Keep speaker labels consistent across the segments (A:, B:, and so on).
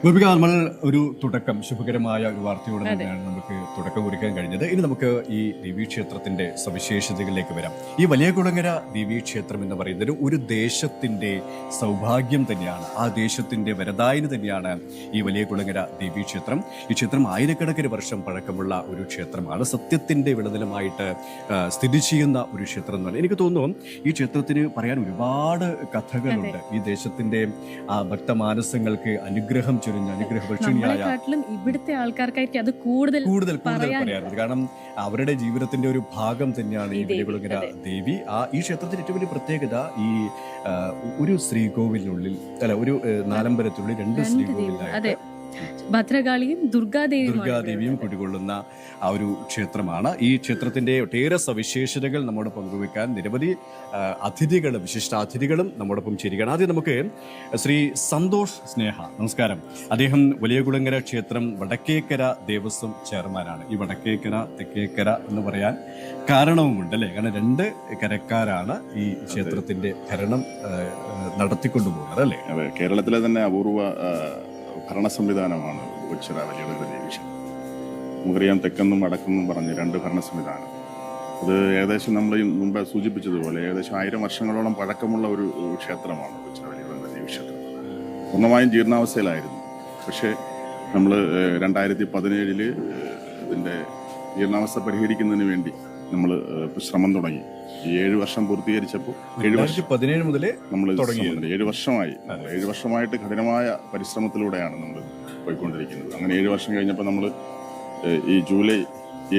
A: ഗോപിക, നമ്മൾ ഒരു തുടക്കം ശുഭകരമായ ഒരു വാർത്തയോടെ തന്നെയാണ് നമുക്ക് തുടക്കം കുറിക്കാൻ കഴിഞ്ഞത്. ഇനി നമുക്ക് ഈ ദേവീക്ഷേത്രത്തിന്റെ സവിശേഷതകളിലേക്ക് വരാം. ഈ വലിയകുളങ്ങര ദേവീക്ഷേത്രം എന്ന് പറയുന്നത് ഒരു ദേശത്തിന്റെ സൗഭാഗ്യം തന്നെയാണ്. ആ ദേശത്തിന്റെ വരദായിനി തന്നെയാണ് ഈ വലിയകുളങ്ങര ദേവീക്ഷേത്രം. ഈ ക്ഷേത്രം ആയിരക്കണക്കിന് വർഷം പഴക്കമുള്ള ഒരു ക്ഷേത്രമാണ്. സത്യത്തിന്റെ വിളനിലമായിട്ട് സ്ഥിതി ചെയ്യുന്ന ഒരു ക്ഷേത്രം എന്നാണ് എനിക്ക് തോന്നുന്നു. ഈ ക്ഷേത്രത്തിന് പറയാൻ ഒരുപാട് കഥകളുണ്ട്. ഈ ദേശത്തിന്റെ ഭക്തമാനസങ്ങൾക്ക് അനുഗ്രഹം
B: ഇവിടുത്തെ ആൾക്കാർക്കായിരിക്കും അത് കൂടുതൽ
A: പറയാറുണ്ട്. കാരണം അവരുടെ ജീവിതത്തിന്റെ ഒരു ഭാഗം തന്നെയാണ് ഈ വലിയകുളങ്ങര ദേവി. ഈ ക്ഷേത്രത്തിന്റെ ഏറ്റവും വലിയ പ്രത്യേകത ഈ ഒരു ശ്രീകോവിലിനുള്ളിൽ ഒരു നാലമ്പലത്തിനുള്ളിൽ രണ്ട് ശ്രീകോവിലായിട്ട്
B: ഭദ്രകാളിയും
A: ദുർഗാദേവിയും കുടികൊള്ളുന്ന ആ ഒരു ക്ഷേത്രമാണ്. ഈ ക്ഷേത്രത്തിന്റെ ഒട്ടേറെ സവിശേഷതകൾ നമ്മോട് പങ്കുവെക്കാൻ നിരവധി അതിഥികളും വിശിഷ്ടാതിഥികളും നമ്മോടൊപ്പം ചേരുകയാണ്. ആദ്യം നമുക്ക് ശ്രീ സന്തോഷ് സ്നേഹ, നമസ്കാരം. അദ്ദേഹം വലിയകുളങ്ങര ക്ഷേത്രം വടക്കേക്കര ദേവസ്വം ചെയർമാനാണ്. ഈ വടക്കേക്കര തെക്കേക്കര എന്ന് പറയാൻ കാരണവുമുണ്ട് അല്ലേ? കാരണം രണ്ട് കരക്കാരാണ് ഈ ക്ഷേത്രത്തിന്റെ ഭരണം നടത്തിക്കൊണ്ടുപോകുന്നത് അല്ലേ?
C: കേരളത്തിലെ തന്നെ അപൂർവ ഭരണ സംവിധാനമാണ് കൊച്ചിറ വലിയകുളങ്ങര ദേവീക്ഷേത്രം. നമുക്കറിയാം, തെക്കെന്നും വടക്കെന്നും പറഞ്ഞ് രണ്ട് ഭരണ സംവിധാനം. അത് ഏകദേശം നമ്മൾ മുമ്പ് സൂചിപ്പിച്ചതുപോലെ ഏകദേശം 1000 വർഷങ്ങളോളം പഴക്കമുള്ള ഒരു ക്ഷേത്രമാണ് കൊച്ചിറ വലിയകുളങ്ങര ദേവീക്ഷേത്രം. പൂർണ്ണമായും ജീർണാവസ്ഥയിലായിരുന്നു. പക്ഷേ നമ്മൾ 2017 ഇതിൻ്റെ ജീർണാവസ്ഥ പരിഹരിക്കുന്നതിന് വേണ്ടി നമ്മൾ ശ്രമം തുടങ്ങി. ഈ 7 വർഷം പൂർത്തീകരിച്ചപ്പോൾ
A: 2017 മുതൽ
C: നമ്മൾ 7 വർഷമായി 7 വർഷമായിട്ട് കഠിനമായ പരിശ്രമത്തിലൂടെയാണ് നമ്മൾ പോയിക്കൊണ്ടിരിക്കുന്നത്. അങ്ങനെ 7 വർഷം കഴിഞ്ഞപ്പോൾ നമ്മൾ ഈ ജൂലൈ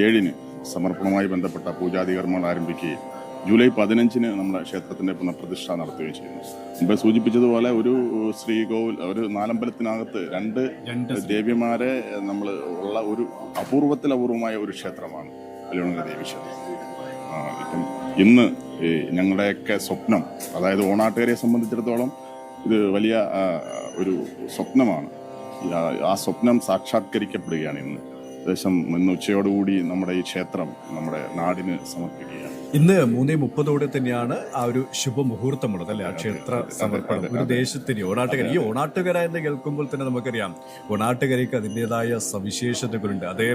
C: 7 സമർപ്പണവുമായി ബന്ധപ്പെട്ട പൂജാതി കർമ്മങ്ങൾ ആരംഭിക്കുകയും ജൂലൈ 15 നമ്മുടെ ക്ഷേത്രത്തിന്റെ പുനഃപ്രതിഷ്ഠ നടത്തുകയും ചെയ്യുന്നു. മുമ്പ് സൂചിപ്പിച്ചതുപോലെ ഒരു ശ്രീകോവിൽ, ഒരു നാലമ്പലത്തിനകത്ത് രണ്ട് ദേവിമാരെ നമ്മൾ ഉള്ള ഒരു അപൂർവമായ ഒരു ക്ഷേത്രമാണ് വലിയകുളങ്ങര ദേവീക്ഷേത്രം. ഇപ്പം ഇന്ന് ഞങ്ങളുടെയൊക്കെ സ്വപ്നം, അതായത് ഓണാട്ടുകാരെ സംബന്ധിച്ചിടത്തോളം ഇത് വലിയ ഒരു സ്വപ്നമാണ്. ആ സ്വപ്നം സാക്ഷാത്കരിക്കപ്പെടുകയാണ് ഇന്ന്. ഏകദേശം ഇന്ന് ഉച്ചയോടുകൂടി നമ്മുടെ ഈ ക്ഷേത്രം നമ്മുടെ നാടിന് സമർപ്പിക്കുകയാണ്.
A: ഇന്ന് 3:30 തന്നെയാണ് ആ ഒരു ശുഭമുഹൂർത്തമുള്ളത് അല്ലെ? ആ ക്ഷേത്ര സമർപ്പണം ഒരു ദേശത്തിന് ഓണാട്ടുകര. ഈ ഓണാട്ടുകര എന്ന് കേൾക്കുമ്പോൾ തന്നെ നമുക്കറിയാം ഓണാട്ടുകരയ്ക്ക് അതിൻ്റെതായ സവിശേഷതകളുണ്ട്. അതേ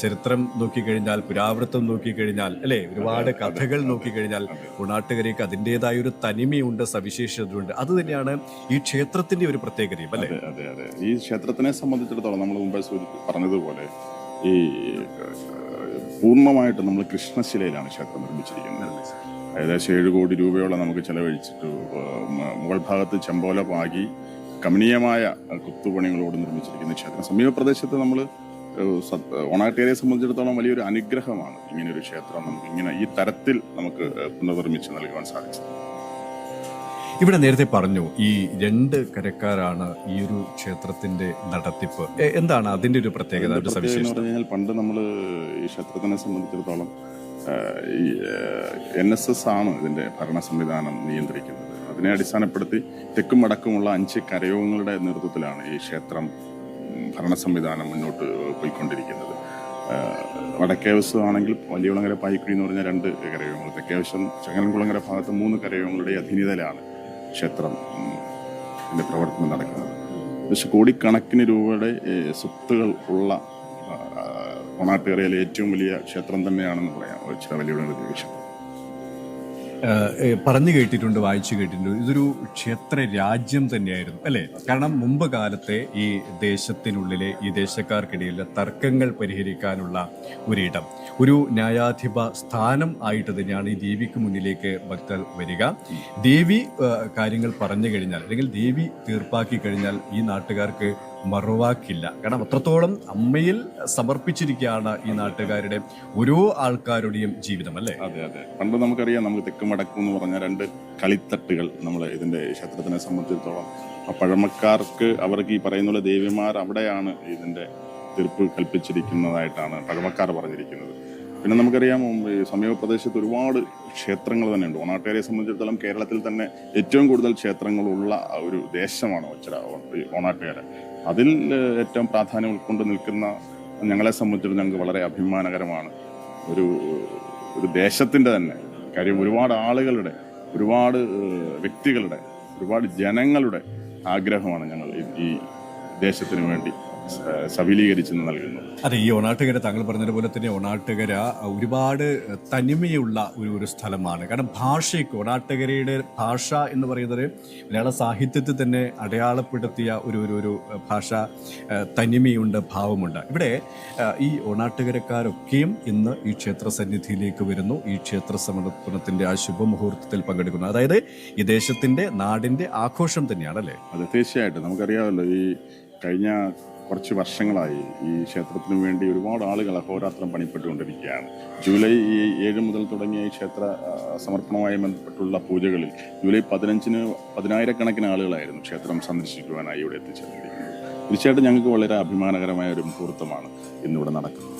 A: ചരിത്രം നോക്കിക്കഴിഞ്ഞാൽ, പുരാവൃത്തം നോക്കിക്കഴിഞ്ഞാൽ അല്ലെ, ഒരുപാട് കഥകൾ നോക്കിക്കഴിഞ്ഞാൽ ഓണാട്ടുകരയ്ക്ക് അതിൻ്റെതായ ഒരു തനിമയുണ്ട്, സവിശേഷതയുണ്ട്. അത് തന്നെയാണ് ഈ ക്ഷേത്രത്തിന്റെ ഒരു പ്രത്യേകതയും അല്ലെ?
C: അതെ. ഈ ക്ഷേത്രത്തിനെ സംബന്ധിച്ചിടത്തോളം നമ്മൾ മുമ്പ് പറഞ്ഞതുപോലെ ഈ പൂർണ്ണമായിട്ട് നമ്മൾ കൃഷ്ണശിലയിലാണ് ക്ഷേത്രം നിർമ്മിച്ചിരിക്കുന്നത്. ഏകദേശം 7 കോടി രൂപയോളം നമുക്ക് ചെലവഴിച്ചിട്ട് മുകൾ ഭാഗത്ത് ചെമ്പോല പാകി കമനീയമായ കുത്തുപണികളോട് നിർമ്മിച്ചിരിക്കുന്ന ക്ഷേത്രം. സമീപ പ്രദേശത്ത് നമ്മൾ ഓണാട്ടുകാരെ സംബന്ധിച്ചിടത്തോളം വലിയൊരു അനുഗ്രഹമാണ് ഇങ്ങനെയൊരു ക്ഷേത്രം നമുക്ക് ഇങ്ങനെ ഈ തരത്തിൽ നമുക്ക് പുനർനിർമ്മിച്ച് നൽകുവാൻ സാധിച്ചത്.
A: ഇവിടെ നേരത്തെ പറഞ്ഞു ഈ രണ്ട് കരക്കാരാണ് ഈ ഒരു ക്ഷേത്രത്തിന്റെ നടത്തിപ്പ്. എന്താണ് അതിന്റെ ഒരു പ്രത്യേകത?
C: പണ്ട് നമ്മൾ ഈ ക്ഷേത്രത്തിനെ സംബന്ധിച്ചിടത്തോളം ഈ NSS ആണ് ഇതിന്റെ ഭരണ സംവിധാനം നിയന്ത്രിക്കുന്നത്. അതിനെ അടിസ്ഥാനപ്പെടുത്തി തെക്കും വടക്കുമുള്ള 5 കരയോഗങ്ങളുടെ നേതൃത്വത്തിലാണ് ഈ ക്ഷേത്രം ഭരണ സംവിധാനം മുന്നോട്ട് പോയിക്കൊണ്ടിരിക്കുന്നത്. വടക്കേവശം ആണെങ്കിൽ വലിയകുളങ്ങര പായിക്കുഴി എന്ന് പറഞ്ഞ 2 കരയോഗങ്ങൾ, തെക്കേവശം ചങ്ങരംകുളങ്ങര ഭാഗത്ത് 3 കരയോഗങ്ങളുടെ അധീനതയിലാണ് ക്ഷേത്രം ഇതിന്റെ പ്രവർത്തനം നടക്കുന്നത്. പക്ഷെ കോടിക്കണക്കിന് രൂപയുടെ സ്വത്തുകൾ ഉള്ള ഓണാട്ടുകരയിലെ ഏറ്റവും വലിയ ക്ഷേത്രം തന്നെയാണെന്ന് പറയാം കൊച്ചിറ വലിയകുളങ്ങര ദേവീക്ഷേത്രം.
A: പറഞ്ഞു കേട്ടിട്ടുണ്ട്, വായിച്ചു കേട്ടിട്ടുണ്ട്. ഇതൊരു ക്ഷേത്ര രാജ്യം തന്നെയായിരുന്നു അല്ലെ? കാരണം മുമ്പ് കാലത്തെ ഈ ദേശത്തിനുള്ളിലെ ഈ ദേശക്കാർക്കിടയിലെ തർക്കങ്ങൾ പരിഹരിക്കാനുള്ള ഒരിടം, ഒരു ന്യായാധിപ സ്ഥാനം ആയിട്ട് തന്നെയാണ് ഈ ദേവിക്ക് മുന്നിലേക്ക് ഭക്തർ വരിക. ദേവി കാര്യങ്ങൾ പറഞ്ഞു കഴിഞ്ഞാൽ, അല്ലെങ്കിൽ ദേവി തീർപ്പാക്കി കഴിഞ്ഞാൽ ഈ നാട്ടുകാർക്ക് മറുവാക്കില്ല. കാരണം അത്രത്തോളം അമ്മയിൽ സമർപ്പിച്ചിരിക്കുകയാണ് ഈ നാട്ടുകാരുടെ ഓരോ ആൾക്കാരുടെയും ജീവിതം അല്ലേ?
C: അതെ. പണ്ട് നമുക്കറിയാം, നമുക്ക് തെക്കും വടക്കും എന്ന് പറഞ്ഞ 2 കളിത്തട്ടുകൾ നമ്മൾ ഇതിന്റെ ക്ഷേത്രത്തിനെ സംബന്ധിച്ചിടത്തോളം പഴമക്കാർക്ക് അവർക്ക് ഈ പറയുന്ന ദേവിമാർ അവിടെയാണ് ഇതിന്റെ തീർപ്പ് കൽപ്പിച്ചിരിക്കുന്നതായിട്ടാണ് പഴമക്കാർ പറഞ്ഞിരിക്കുന്നത്. പിന്നെ നമുക്കറിയാം, സമീപ പ്രദേശത്ത് ഒരുപാട് ക്ഷേത്രങ്ങൾ തന്നെ ഉണ്ട്. ഓണാട്ടുകാരെ സംബന്ധിച്ചിടത്തോളം കേരളത്തിൽ തന്നെ ഏറ്റവും കൂടുതൽ ക്ഷേത്രങ്ങളുള്ള ഒരു ദേശമാണ് ഓണാട്ടുകാര. അതിൽ ഏറ്റവും പ്രാധാന്യം ഉൾക്കൊണ്ട് നിൽക്കുന്ന ഞങ്ങളെ സംബന്ധിച്ചിടത്തോളം ഞങ്ങൾക്ക് വളരെ അഭിമാനകരമാണ്. ഒരു ദേശത്തിൻ്റെ തന്നെ കാര്യം, ഒരുപാട് ആളുകളുടെ, ഒരുപാട് വ്യക്തികളുടെ, ഒരുപാട് ജനങ്ങളുടെ ആഗ്രഹമാണ് ഞങ്ങൾ ഈ ദേശത്തിന് വേണ്ടി സബലീകരിച്ച് നൽകുന്നു.
A: അതെ, ഈ ഒണാട്ടുകര താങ്കൾ പറഞ്ഞതുപോലെ തന്നെ ഒണാട്ടുകര ഒരുപാട് തനിമയുള്ള ഒരു സ്ഥലമാണ്. കാരണം ഭാഷയ്ക്ക് ഒണാട്ടുകരയുടെ ഭാഷ എന്ന് പറയുന്നത് മലയാള സാഹിത്യത്തിൽ തന്നെ അടയാളപ്പെടുത്തിയ ഒരു ഭാഷ തനിമയുണ്ട്, ഭാവമുണ്ട്. ഇവിടെ ഈ ഒണാട്ടുകരക്കാരൊക്കെയും ഇന്ന് ഈ ക്ഷേത്ര സന്നിധിയിലേക്ക് വരുന്നു, ഈ ക്ഷേത്ര സമർപ്പണത്തിന്റെ ആ ശുഭമുഹൂർത്തത്തിൽ പങ്കെടുക്കുന്നു. അതായത് ഈ ദേശത്തിന്റെ നാടിന്റെ ആഘോഷം തന്നെയാണല്ലേ?
C: അത് തീർച്ചയായിട്ടും നമുക്കറിയാമല്ലോ, ഈ കഴിഞ്ഞ കുറച്ച് വർഷങ്ങളായി ഈ ക്ഷേത്രത്തിന് വേണ്ടി ഒരുപാട് ആളുകൾ അഹോരാത്രം പണിപ്പെട്ടുകൊണ്ടിരിക്കുകയാണ്. ജൂലൈ 7 മുതൽ തുടങ്ങിയ ഈ ക്ഷേത്ര സമർപ്പണവുമായി ബന്ധപ്പെട്ടുള്ള പൂജകളിൽ ജൂലൈ 15-ന് 10,000-കണക്കിന് ആളുകളായിരുന്നു ക്ഷേത്രം സന്ദർശിക്കുവാനായി ഇവിടെ എത്തിച്ചേർന്നിരിക്കുന്നത്. തീർച്ചയായിട്ടും ഞങ്ങൾക്ക് വളരെ അഭിമാനകരമായ ഒരു മുഹൂർത്തമാണ് ഇന്നിവിടെ നടക്കുന്നത്.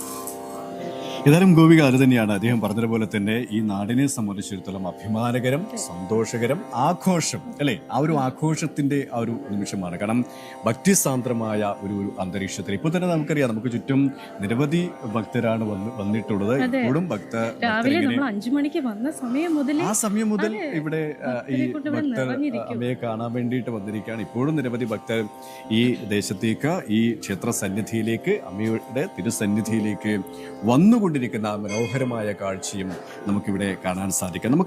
A: ഏതായാലും ഗോപിക അത് തന്നെയാണ് അദ്ദേഹം പറഞ്ഞതുപോലെ തന്നെ ഈ നാടിനെ സംബന്ധിച്ചിടത്തോളം അഭിമാനകരം, സന്തോഷകരം, ആഘോഷം അല്ലേ? ആ ഒരു ആഘോഷത്തിന്റെ ആ ഒരു നിമിഷമാണ്. കാരണം ഭക്തിസാന്ദ്രമായ ഒരു അന്തരീക്ഷത്തിൽ ഇപ്പോൾ തന്നെ നമുക്കറിയാം, നമുക്ക് ചുറ്റും നിരവധി ഭക്തരാണ് വന്നിട്ടുള്ളത്. ഇപ്പോഴും
B: രാവിലെ നമ്മൾ 5 മണിക്ക് വന്ന സമയം മുതൽ
A: ആ സമയം മുതൽ ഇവിടെ ഈ ഭക്തർ അമ്മയെ കാണാൻ വേണ്ടിയിട്ട് വന്നിരിക്കുകയാണ്. ഇപ്പോഴും നിരവധി ഭക്തർ ഈ ദേശത്തേക്ക്, ഈ ക്ഷേത്ര സന്നിധിയിലേക്ക്, അമ്മയുടെ തിരുസന്നിധിയിലേക്ക് വന്നുകൊണ്ടിരിക്കുന്ന മനോഹരമായ കാഴ്ചയും നമുക്കിവിടെ കാണാൻ സാധിക്കും. നമുക്ക്